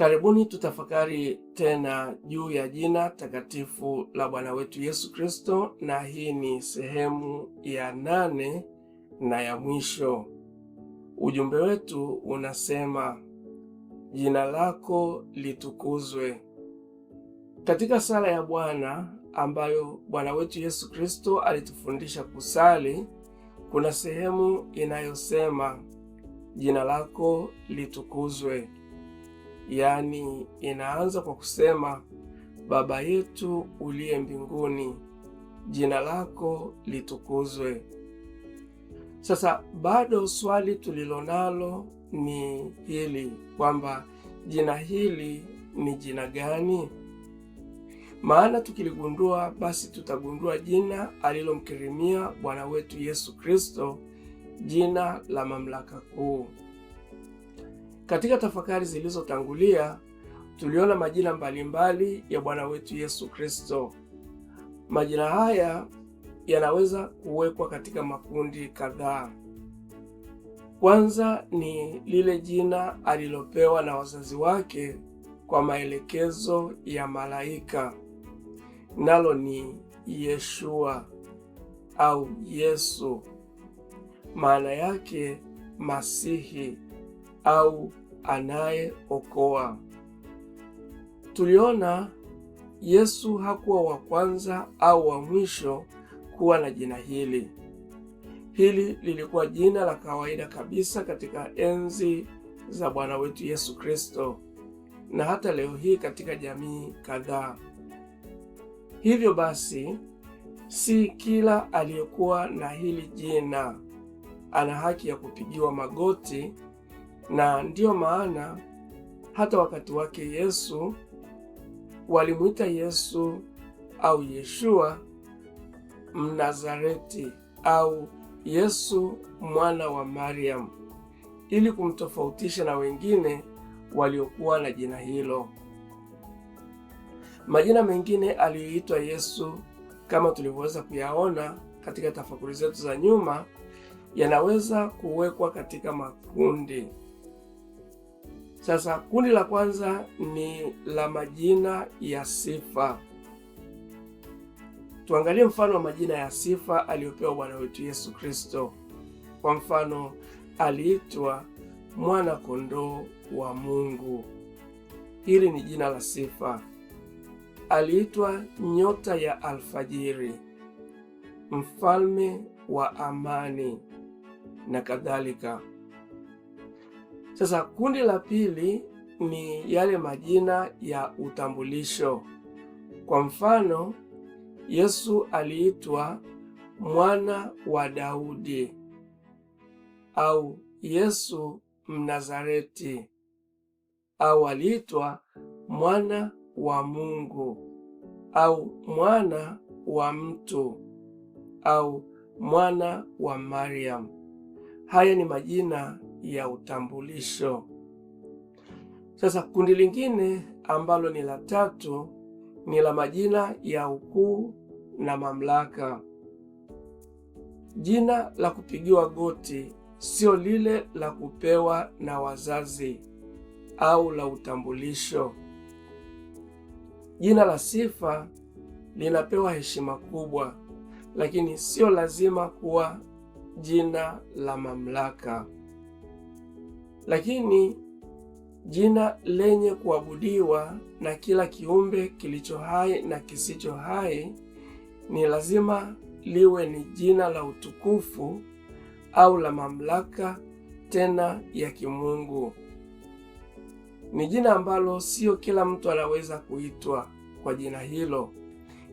Karibuni tutafakari tena juu ya jina takatifu la Bwana wetu Yesu Kristo, na hii ni sehemu ya 8 na ya mwisho. Ujumbe wetu unasema, jina lako litukuzwe. Katika sala ya Bwana ambayo Bwana wetu Yesu Kristo alitufundisha kusali, kuna sehemu inayosema jina lako litukuzwe. Yaani inaanza kwa kusema, Baba yetu uliye mbinguni, jina lako litukuzwe. Sasa bado swali tulilonalo ni hili, kwamba jina hili ni jina gani? Maana tukiligundua, basi tutagundua jina alilomkirimia Bwana wetu Yesu Kristo, jina la mamlaka kuu. Katika tafakari zilizotangulia, tuliona majina mbalimbali ya Bwana wetu Yesu Kristo. Majina haya yanaweza kuwekwa katika makundi kadhaa. Kwanza ni lile jina alilopewa na wazazi wake kwa maelekezo ya malaika, nalo ni Yeshua au Yesu, maana yake Masihi au anayeokoa. Tuliona Yesu hakuwa wa kwanza au wa mwisho kuwa na jina hili. Hili lilikuwa jina la kawaida kabisa katika enzi za Bwana wetu Yesu Kristo, na hata leo hii katika jamii kadhaa. Hivyo basi, si kila aliyekuwa na hili jina ana haki ya kupigiwa magoti, na ndiyo maana hata wakati wake Yesu walimuita Yesu au Yeshua Mnazareti au Yesu mwana wa Mariam, ili kumtofautisha na wengine waliokuwa na jina hilo. Majina mengine aliyoitwa Yesu, kama tulivyoweza kuyaona katika tafakuri zetu za nyuma, yanaweza kuwekwa katika makundi. Sasa kundi la kwanza ni la majina ya sifa. Tuangalie mfano wa majina ya sifa aliyopewa Bwana wetu Yesu Kristo. Kwa mfano, aliitwa mwana kondoo wa Mungu. Hili ni jina la sifa. Aliitwa nyota ya alfajiri, mfalme wa amani na kadhalika. Sasa kundi la pili ni yale majina ya utambulisho. Kwa mfano, Yesu aliitwa mwana wa Daudi au Yesu Mnazareti, au aliitwa mwana wa Mungu au mwana wa mtu au mwana wa Mariam. Haya ni majina ya utambulisho. Sasa kundi lingine ambalo ni la tatu ni la majina ya ukuu na mamlaka. Jina la kupigiwa goti sio lile la kupewa na wazazi au la utambulisho. Jina la sifa linapewa heshima kubwa, lakini sio lazima kuwa jina la mamlaka. Lakini jina lenye kuabudiwa na kila kiumbe kilicho hai na kisicho hai ni lazima liwe ni jina la utukufu au la mamlaka, tena ya kimungu. Ni jina ambalo sio kila mtu anaweza kuitwa kwa jina hilo,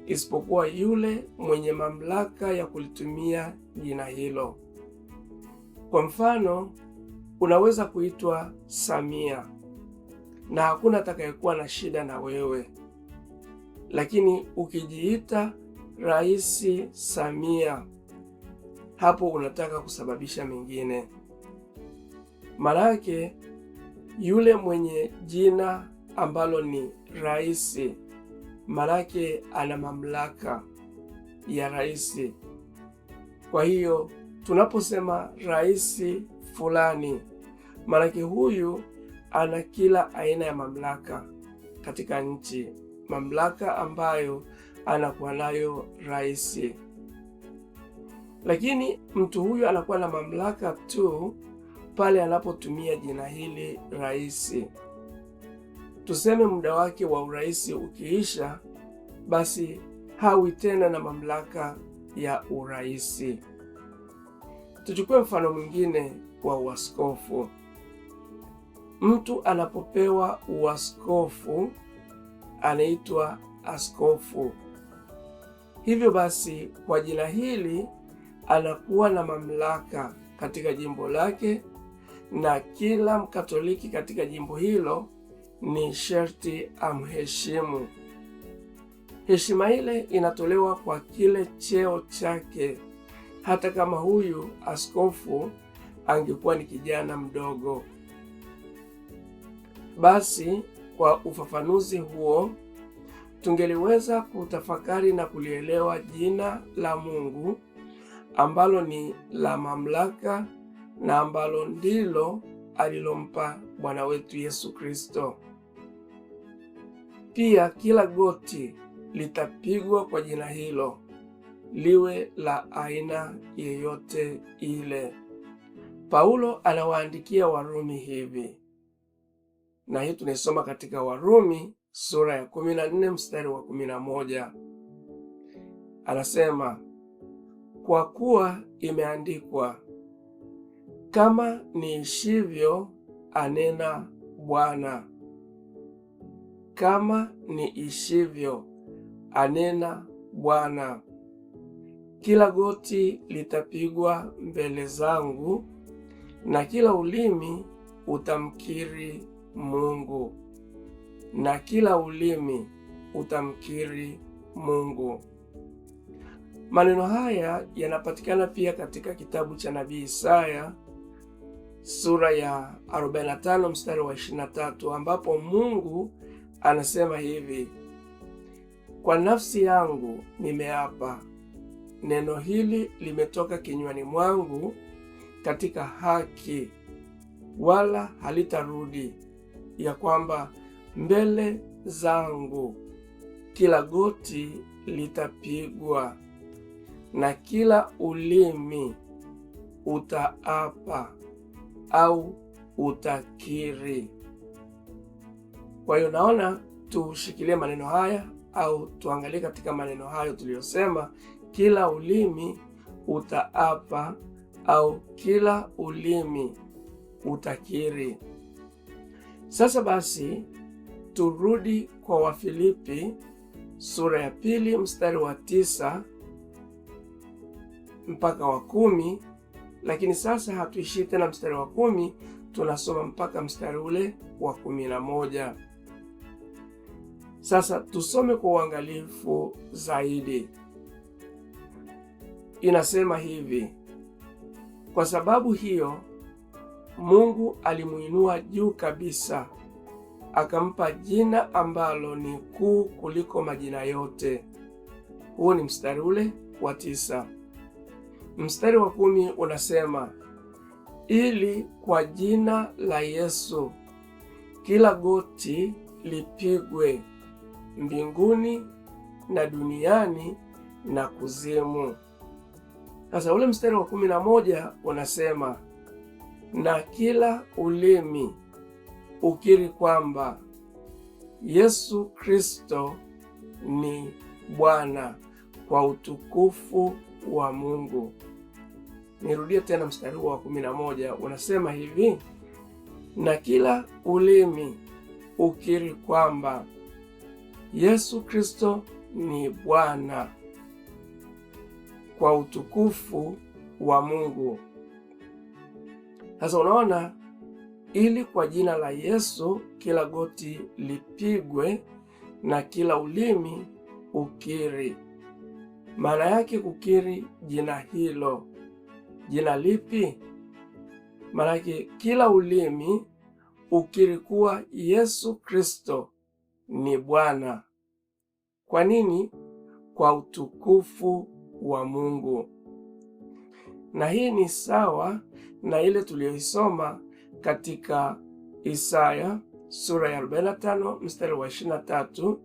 isipokuwa yule mwenye mamlaka ya kulitumia jina hilo. Kwa mfano, unaweza kuitwa Samia na hakuna atakayekuwa na shida na wewe. Lakini ukijiita Rais Samia, hapo unataka kusababisha mengine. Maanake yule mwenye jina ambalo ni rais, maanake ana mamlaka ya rais. Kwa hiyo tunaposema rais fulani, maanake huyu ana kila aina ya mamlaka katika nchi, mamlaka ambayo anakuwa nayo rais. Lakini mtu huyu anakuwa na mamlaka tu pale anapotumia jina hili rais. Tuseme muda wake wa urais ukiisha, basi hawi tena na mamlaka ya urais. Tuchukue mfano mwingine wa uaskofu. Mtu anapopewa uaskofu anaitwa askofu. Hivyo basi, kwa jina hili anakuwa na mamlaka katika jimbo lake, na kila Mkatoliki katika jimbo hilo ni sharti amheshimu. Heshima ile inatolewa kwa kile cheo chake, hata kama huyu askofu angekuwa ni kijana mdogo. Basi kwa ufafanuzi huo, tungeliweza kutafakari na kulielewa jina la Mungu ambalo ni la mamlaka na ambalo ndilo alilompa Bwana wetu Yesu Kristo. Pia kila goti litapigwa kwa jina hilo, liwe la aina yeyote ile. Paulo anawaandikia Warumi hivi, na hii tunaisoma katika Warumi sura ya 14 mstari wa 11. Anasema, kwa kuwa imeandikwa, kama niishivyo anena Bwana, kama niishivyo anena Bwana, kila goti litapigwa mbele zangu na kila ulimi utamkiri Mungu, na kila ulimi utamkiri Mungu. Maneno haya yanapatikana pia katika kitabu cha nabii Isaya sura ya 45 mstari wa 23, ambapo Mungu anasema hivi, kwa nafsi yangu nimeapa, neno hili limetoka kinywani mwangu katika haki, wala halitarudi, ya kwamba mbele zangu kila goti litapigwa na kila ulimi utaapa au utakiri. Kwa hiyo naona tushikilie maneno haya au tuangalie katika maneno hayo tuliyosema, kila ulimi utaapa au kila ulimi utakiri. Sasa basi turudi kwa Wafilipi sura ya 2 mstari wa 9 mpaka wa 10, lakini sasa hatuishii tena mstari wa 10, tunasoma mpaka mstari ule wa 11. Sasa tusome kwa uangalifu zaidi. Inasema hivi, kwa sababu hiyo Mungu alimuinua juu kabisa, akampa jina ambalo ni kuu kuliko majina yote. Huo ni mstari ule wa 9. Mstari wa 10 unasema, ili kwa jina la Yesu kila goti lipigwe, mbinguni na duniani na kuzimu. Sasa ule mstari wa 11 unasema, na kila ulimi ukiri kwamba Yesu Kristo ni Bwana, kwa utukufu wa Mungu. Nirudie tena mstari wa 11 unasema hivi, na kila ulimi ukiri kwamba Yesu Kristo ni Bwana, kwa utukufu wa Mungu. Sasa unaona, ili kwa jina la Yesu kila goti lipigwe na kila ulimi ukiri. Maana yake kukiri jina hilo. Jina lipi? Maana yake kila ulimi ukiri kuwa Yesu Kristo ni Bwana. Kwa nini? Kwa utukufu wa Mungu. Na hii ni sawa na ile tuliyoisoma katika Isaya sura ya 45 mstari wa 23,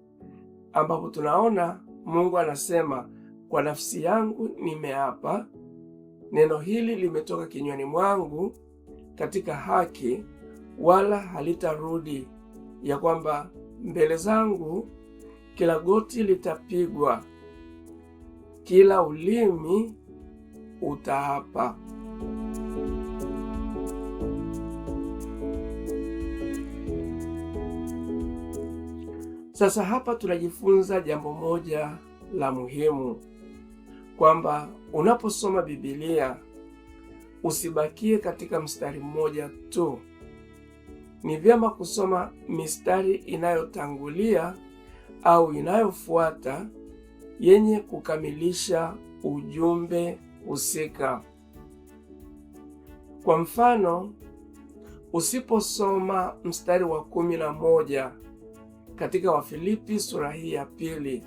ambapo tunaona Mungu anasema, kwa nafsi yangu nimeapa, neno hili limetoka kinywani mwangu katika haki, wala halitarudi, ya kwamba mbele zangu kila goti litapigwa, kila ulimi utaapa. Sasa hapa tunajifunza jambo moja la muhimu, kwamba unaposoma Biblia usibakie katika mstari mmoja tu. Ni vyema kusoma mistari inayotangulia au inayofuata yenye kukamilisha ujumbe husika. Kwa mfano, usiposoma mstari wa 11 katika Wafilipi sura hii ya 2,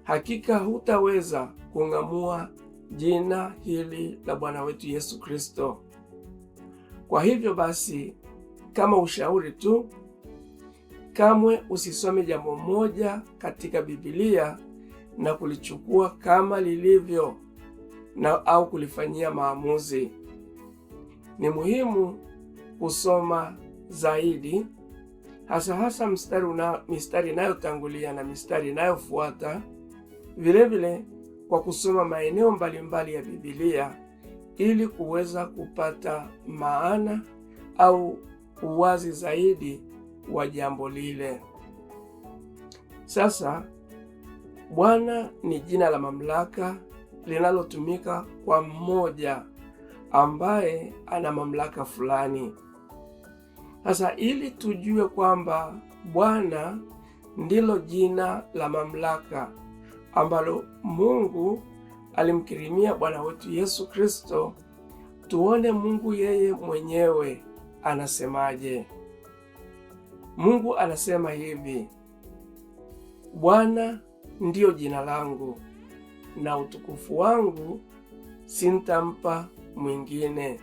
hakika hutaweza kung'amua jina hili la Bwana wetu Yesu Kristo. Kwa hivyo basi, kama ushauri tu, kamwe usisome jambo moja katika Biblia na kulichukua kama lilivyo au kulifanyia maamuzi. Ni muhimu kusoma zaidi, hasa mistari inayotangulia na mistari inayofuata, vilevile kwa kusoma maeneo mbalimbali ya Biblia ili kuweza kupata maana au uwazi zaidi wa jambo lile. Sasa, Bwana ni jina la mamlaka linalotumika kwa mmoja ambaye ana mamlaka fulani. Sasa, ili tujue kwamba Bwana ndilo jina la mamlaka ambalo Mungu alimkirimia Bwana wetu Yesu Kristo, tuone Mungu yeye mwenyewe anasemaje. Mungu anasema hivi: Bwana ndiyo jina langu, na utukufu wangu sintampa mwingine.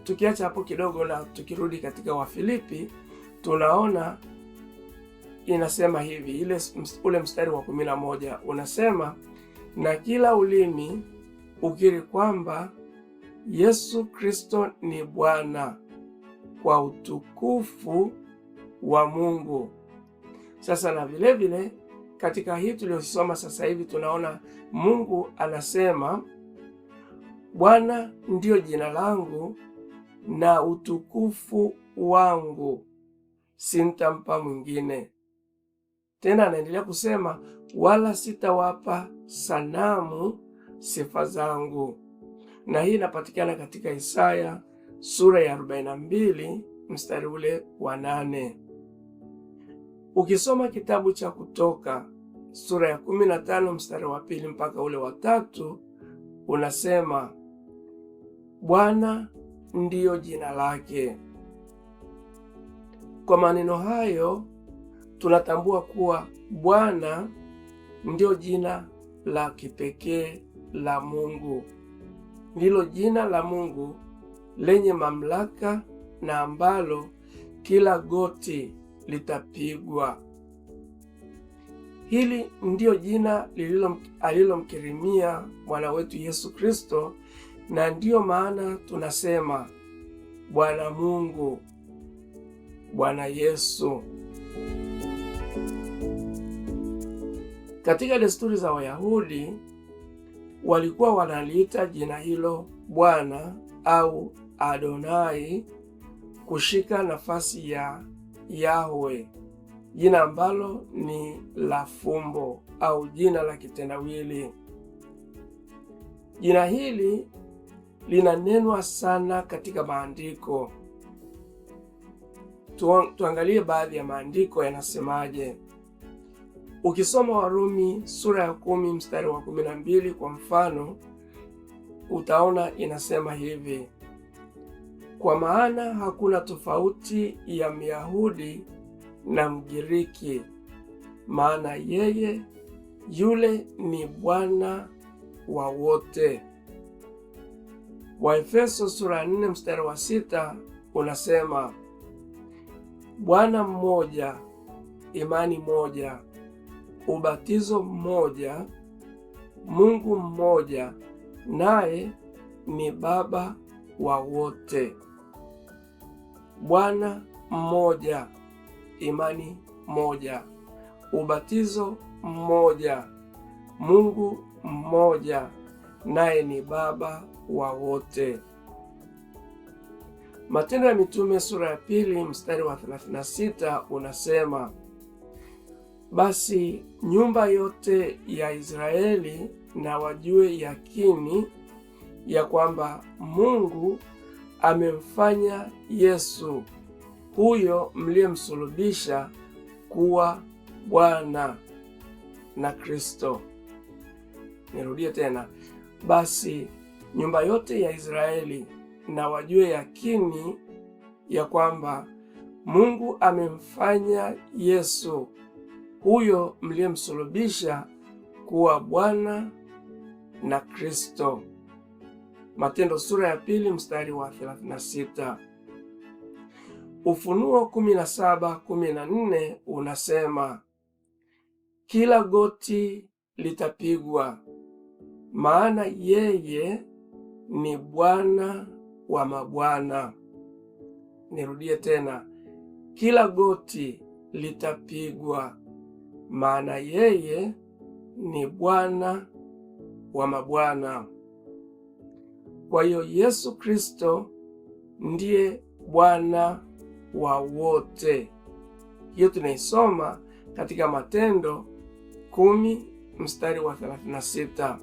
Tukiacha hapo kidogo na tukirudi katika Wafilipi, tunaona inasema hivi, ule mstari wa 11 unasema, na kila ulimi ukiri kwamba Yesu Kristo ni Bwana, kwa utukufu wa Mungu. Sasa na vilevile katika hii tuliyosoma sasa hivi tunaona Mungu anasema, Bwana ndiyo jina langu na utukufu wangu sintampa mwingine. Tena anaendelea kusema, wala sitawapa sanamu sifa zangu. Na hii inapatikana katika Isaya sura ya 42 mstari ule wa 8. Ukisoma kitabu cha Kutoka sura ya 15 mstari wa 2 mpaka ule wa 3, unasema, Bwana ndiyo jina lake. Kwa maneno hayo tunatambua kuwa Bwana ndiyo jina la kipekee la Mungu. Ndilo jina la Mungu lenye mamlaka na ambalo kila goti litapigwa. Hili ndiyo jina alilomkirimia Bwana wetu Yesu Kristo, na ndiyo maana tunasema Bwana Mungu, Bwana Yesu. Katika desturi za Wayahudi walikuwa wanaliita jina hilo Bwana au Adonai kushika nafasi ya Yahwe, jina ambalo ni la fumbo au jina la kitendawili. Jina hili linanenwa sana katika maandiko. Tuangalie baadhi ya maandiko yanasemaje. Ukisoma Warumi sura ya 10 mstari wa 12 kwa mfano, utaona inasema hivi: kwa maana hakuna tofauti ya Myahudi na Mgiriki, maana yeye yule ni Bwana wa wote. Waefeso sura ya 4 mstari wa 6 unasema, Bwana mmoja, imani moja, ubatizo mmoja, Mungu mmoja, naye ni Baba wa wote. Bwana mmoja, imani moja, ubatizo mmoja, Mungu mmoja, naye ni Baba wa wote. Matendo ya Mitume sura ya 2 mstari wa 36 unasema, basi nyumba yote ya Israeli na wajue yakini ya kwamba Mungu amemfanya Yesu huyo mliyemsulubisha kuwa Bwana na Kristo. Nirudie tena, basi nyumba yote ya Israeli na wajue yakini ya kwamba Mungu amemfanya Yesu huyo mliyemsulubisha kuwa Bwana na Kristo. Matendo sura ya 2 mstari wa 36. Ufunuo 17:14 unasema, kila goti litapigwa, maana yeye ni Bwana wa mabwana. Nirudie tena, kila goti litapigwa, maana yeye ni Bwana wa mabwana. Kwa hiyo Yesu Kristo ndiye Bwana wa wote. Hiyo tunaisoma katika Matendo 10 mstari wa 36.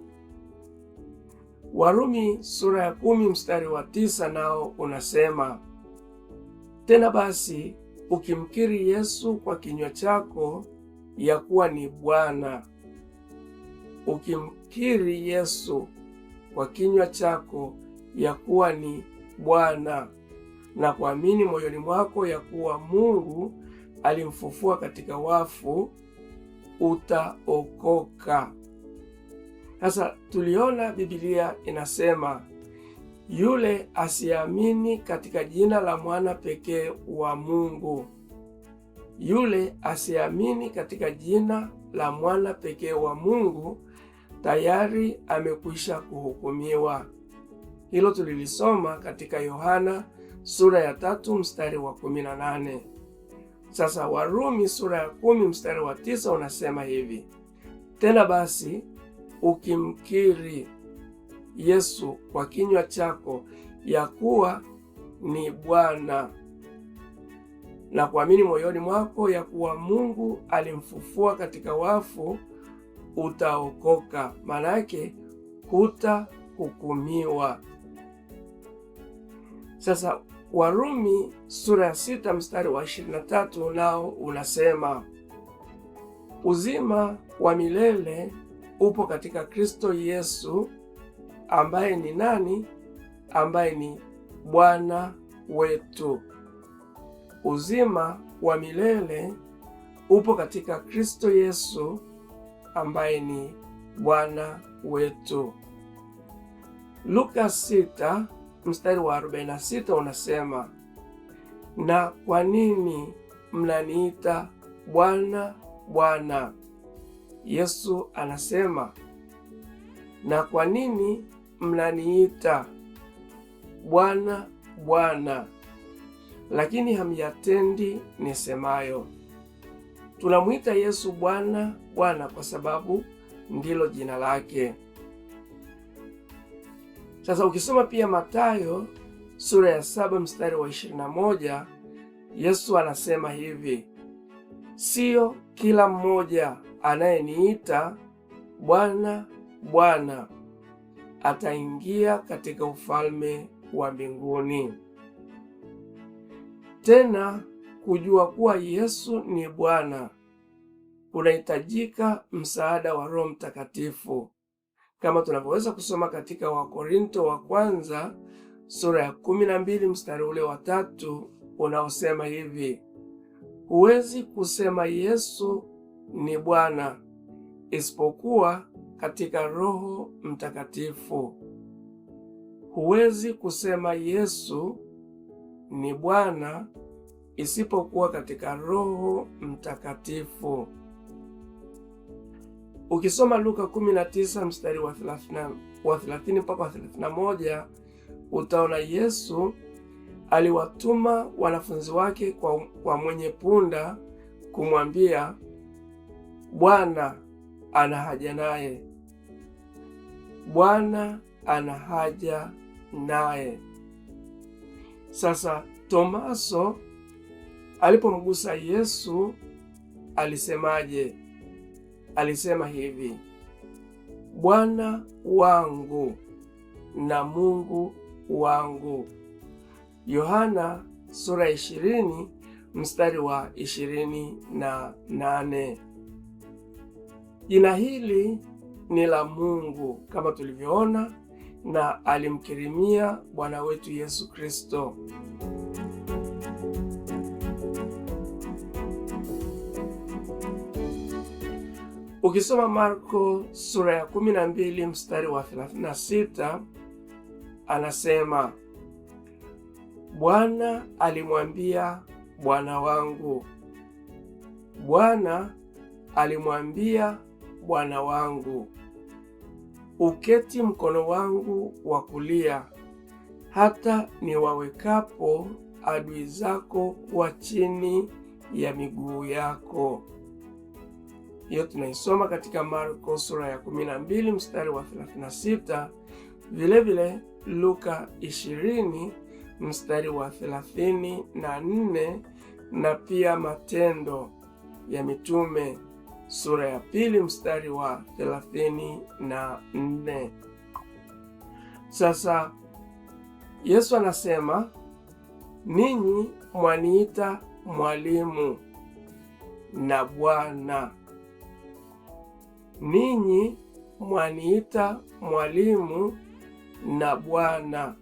Warumi sura ya 10 mstari wa 9 nao unasema, tena basi ukimkiri Yesu kwa kinywa chako ya kuwa ni Bwana, ukimkiri Yesu kwa kinywa chako ya kuwa ni Bwana na kuamini moyoni mwako ya kuwa Mungu alimfufua katika wafu, utaokoka. Sasa tuliona Biblia inasema, yule asiamini katika jina la mwana pekee wa Mungu, yule asiamini katika jina la mwana pekee wa Mungu tayari amekwisha kuhukumiwa. Hilo tulilisoma katika Yohana sura ya 3 mstari wa 18. Sasa Warumi sura ya 10 mstari wa 9 unasema hivi, tena basi ukimkiri Yesu kwa kinywa chako ya kuwa ni Bwana na kuamini moyoni mwako ya kuwa Mungu alimfufua katika wafu, utaokoka. Maana yake hutahukumiwa. Sasa Warumi sura ya 6 mstari wa 23 nao unasema, uzima wa milele upo katika Kristo Yesu, ambaye ni nani? Ambaye ni Bwana wetu. Uzima wa milele upo katika Kristo Yesu, ambaye ni Bwana wetu. Luka 6 mstari wa 46 unasema, na kwa nini mnaniita Bwana, Bwana? Yesu anasema, na kwa nini mnaniita Bwana, Bwana, lakini hamyatendi nisemayo? Tunamwita Yesu Bwana, Bwana kwa sababu ndilo jina lake. Sasa ukisoma pia Mathayo sura ya 7 mstari wa 21, Yesu anasema hivi, sio kila mmoja anayeniita Bwana, Bwana ataingia katika ufalme wa mbinguni. Tena kujua kuwa Yesu ni Bwana kunahitajika msaada wa Roho Mtakatifu, kama tunavyoweza kusoma katika Wakorinto wa kwanza sura ya 12 mstari ule wa 3 unaosema hivi, huwezi kusema Yesu ni Bwana isipokuwa katika Roho Mtakatifu. huwezi kusema Yesu ni Bwana isipokuwa katika Roho Mtakatifu. Ukisoma Luka 19 mstari wa 30 mpaka 31, utaona Yesu aliwatuma wanafunzi wake kwa mwenye punda kumwambia, Bwana ana haja naye. Bwana ana haja naye. Sasa Tomaso alipomgusa Yesu alisemaje? Alisema hivi, Bwana wangu na Mungu wangu. Yohana sura 20 mstari wa 28. Jina hili ni la Mungu kama tulivyoona, na alimkirimia Bwana wetu Yesu Kristo. Ukisoma Marko sura ya 12 mstari wa 36, anasema, Bwana alimwambia Bwana wangu. Bwana alimwambia Bwana wangu, uketi mkono wangu wa kulia, hata niwawekapo adui zako kuwa chini ya miguu yako. Hiyo tunaisoma katika Marko sura ya 12 mstari wa 36, vilevile Luka 20 mstari wa 34, na pia Matendo ya Mitume sura ya 2 mstari wa 34. Sasa Yesu anasema, ninyi mwaniita mwalimu na Bwana. Ninyi mwaniita mwalimu na Bwana,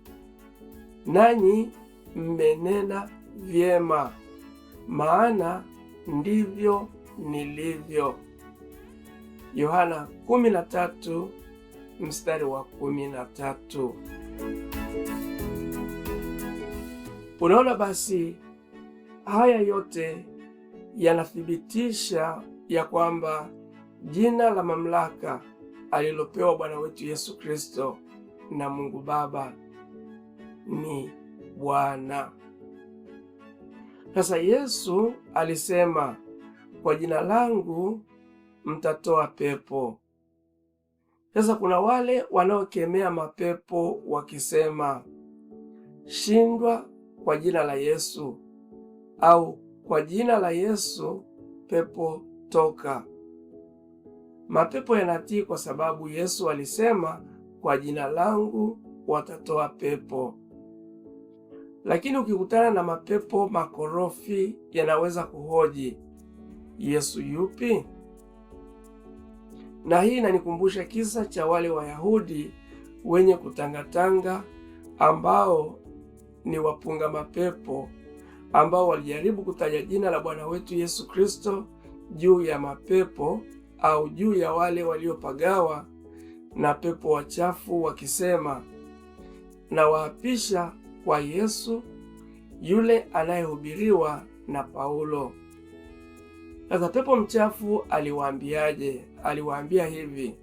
nanyi mmenena vyema, maana ndivyo nilivyo. Yohana 13 mstari wa 13. Unaona, basi haya yote yanathibitisha ya kwamba jina la mamlaka alilopewa Bwana wetu Yesu Kristo na Mungu Baba ni Bwana. Sasa Yesu alisema, kwa jina langu mtatoa pepo. Sasa kuna wale wanaokemea mapepo wakisema, shindwa kwa jina la Yesu, au kwa jina la Yesu pepo toka. Mapepo yanatii kwa sababu Yesu alisema, kwa jina langu watatoa pepo. Lakini ukikutana na mapepo makorofi yanaweza kuhoji, Yesu yupi? Na hii inanikumbusha kisa cha wale Wayahudi wenye kutangatanga ambao ni wapunga mapepo, ambao walijaribu kutaja jina la Bwana wetu Yesu Kristo juu ya mapepo au juu ya wale waliopagawa na pepo wachafu, wakisema, na waapisha kwa Yesu yule anayehubiriwa na Paulo. Sasa pepo mchafu aliwaambiaje? Aliwaambia hivi,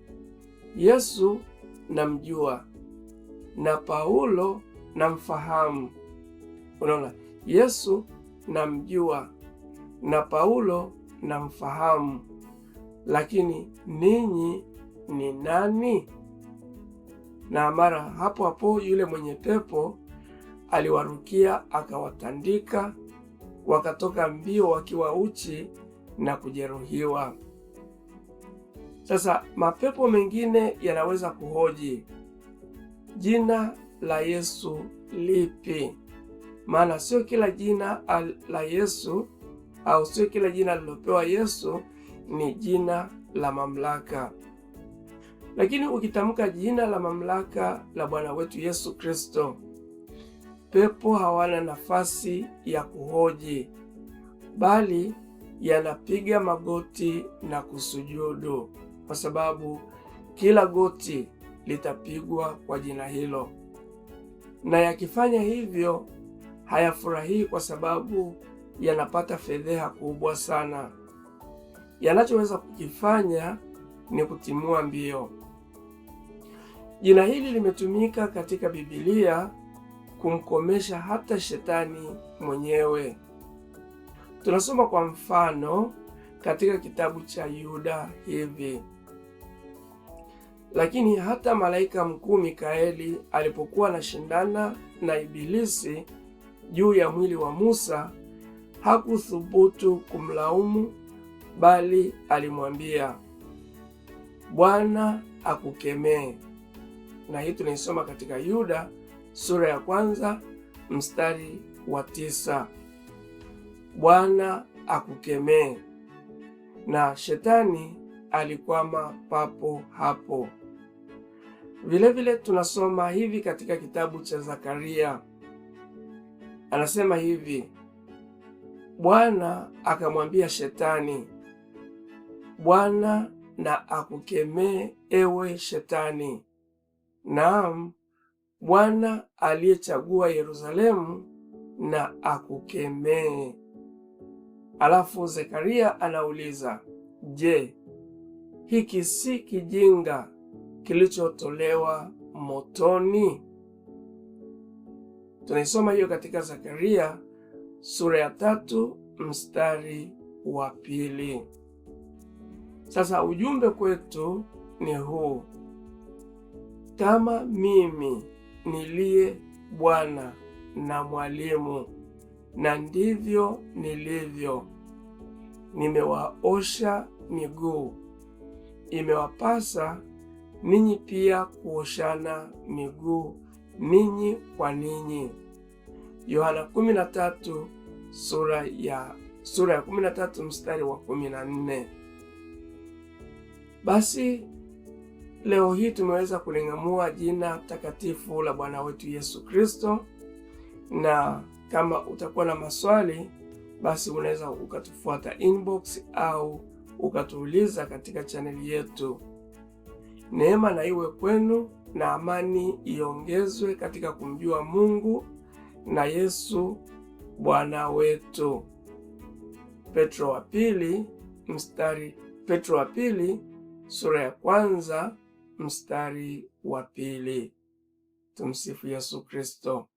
Yesu namjua na Paulo namfahamu. Unaona, Yesu namjua na Paulo namfahamu, lakini ninyi ni nani? Na mara hapo hapo yule mwenye pepo aliwarukia akawatandika, wakatoka mbio wakiwa uchi na kujeruhiwa. Sasa mapepo mengine yanaweza kuhoji, jina la Yesu lipi? Maana sio kila jina la Yesu au sio kila jina lilopewa Yesu ni jina la mamlaka. Lakini ukitamka jina la mamlaka la Bwana wetu Yesu Kristo, pepo hawana nafasi ya kuhoji, bali yanapiga magoti na kusujudu, kwa sababu kila goti litapigwa kwa jina hilo. na yakifanya hivyo hayafurahii kwa sababu yanapata fedheha kubwa sana. Yanachoweza kukifanya ni kutimua mbio. Jina hili limetumika katika Biblia kumkomesha hata Shetani mwenyewe. Tunasoma kwa mfano katika kitabu cha Yuda hivi: lakini hata malaika mkuu Mikaeli alipokuwa anashindana na Ibilisi juu ya mwili wa Musa, hakuthubutu kumlaumu, bali alimwambia, Bwana akukemee. Na hii tunaisoma katika Yuda sura ya 1 mstari wa 9. Bwana akukemee. Na Shetani alikwama papo hapo. Vilevile tunasoma hivi katika kitabu cha Zakaria. Anasema hivi: Bwana akamwambia Shetani, Bwana na akukemee ewe Shetani. Naam, Bwana aliyechagua Yerusalemu na akukemee. Alafu Zekaria anauliza, je, hiki si kijinga kilichotolewa motoni? Tunaisoma hiyo katika Zakaria sura ya 3 mstari wa 2. Sasa ujumbe kwetu ni huu: kama mimi niliye Bwana na mwalimu, na ndivyo nilivyo, nimewaosha miguu, imewapasa ninyi pia kuoshana miguu ninyi kwa ninyi. Yohana 13 sura ya 13 mstari wa 14. Basi leo hii tumeweza kuling'amua jina takatifu la Bwana wetu Yesu Kristo, na kama utakuwa na maswali basi unaweza ukatufuata inbox au ukatuuliza katika chaneli yetu. Neema na iwe kwenu na amani iongezwe katika kumjua Mungu na Yesu Bwana wetu. Petro wa pili sura ya 1 mstari wa 2. Tumsifu Yesu Kristo.